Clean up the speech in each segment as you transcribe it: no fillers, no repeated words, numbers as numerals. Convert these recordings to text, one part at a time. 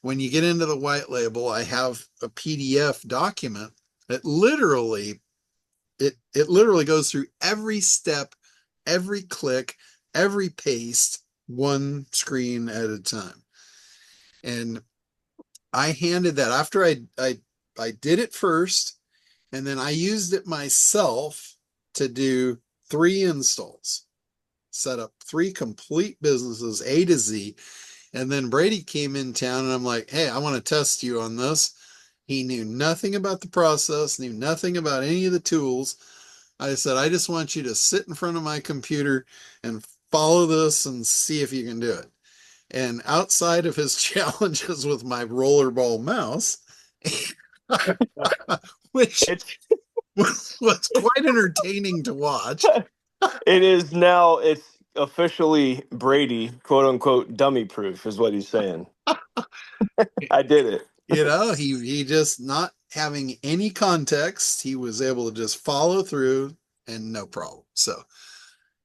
when you get into the white label, I have a PDF document that literally it literally goes through every step, every click, every paste, one screen at a time. And I handed that after I did it first, and then I used it myself to do 3 installs, set up 3 complete businesses, A to Z. And then Brady came in town and I'm like, hey, I want to test you on this. He knew nothing about the process, knew nothing about any of the tools. I said, I just want you to sit in front of my computer and follow this and see if you can do it. And outside of his challenges with my rollerball mouse, which It's was quite entertaining to watch. it is now. It's officially Brady, quote unquote, dummy proof, is what he's saying. I did it. He just not having any context, he was able to just follow through and no problem. So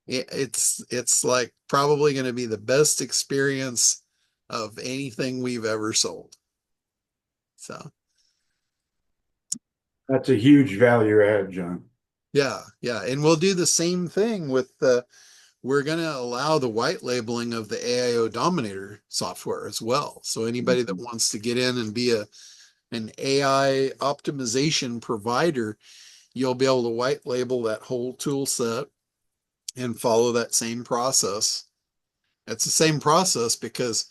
it's like probably going to be the best experience of anything we've ever sold. So That's a huge value add, John. yeah, and we'll do the same thing with the. We're going to allow the white labeling of the AIO Dominator software as well. So anybody that wants to get in and be an AI optimization provider, you'll be able to white label that whole tool set and follow that same process. It's the same process because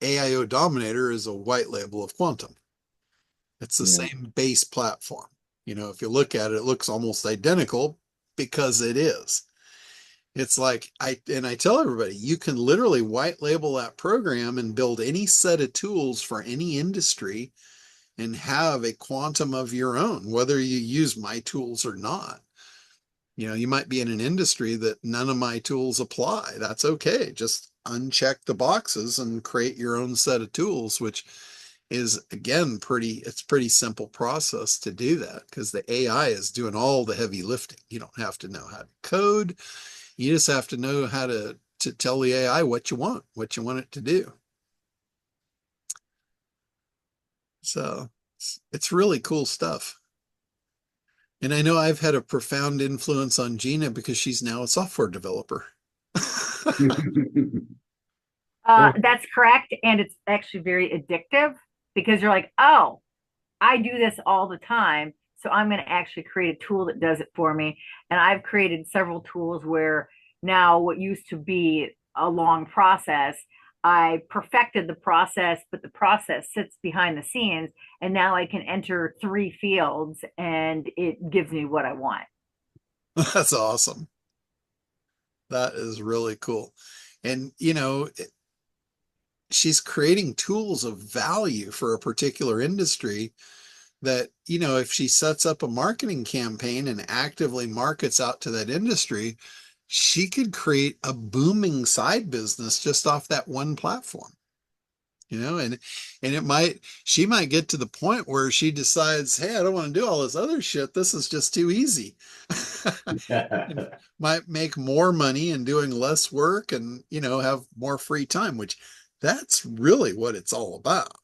AIO Dominator is a white label of Quantum. It's the Yeah. same base platform. If you look at it, it looks almost identical because it is. It's like I tell everybody, you can literally white label that program and build any set of tools for any industry and have a quantum of your own, whether you use my tools or not. You might be in an industry that none of my tools apply. That's okay. Just uncheck the boxes and create your own set of tools, which is again it's pretty simple process to do that because the AI is doing all the heavy lifting. You don't have to know how to code. You just have to know how to tell the AI what you want it to do. So it's really cool stuff. And I know I've had a profound influence on Gina because she's now a software developer. That's correct. And it's actually very addictive because you're like, oh, I do this all the time. So I'm going to actually create a tool that does it for me. And I've created several tools where now what used to be a long process, I perfected the process, but the process sits behind the scenes. And now I can enter 3 fields and it gives me what I want. That's awesome. That is really cool. And, she's creating tools of value for a particular industry that, if she sets up a marketing campaign and actively markets out to that industry, she could create a booming side business just off that one platform. And she might get to the point where she decides, hey, I don't want to do all this other shit. This is just too easy. Might make more money and doing less work and, have more free time, which that's really what it's all about.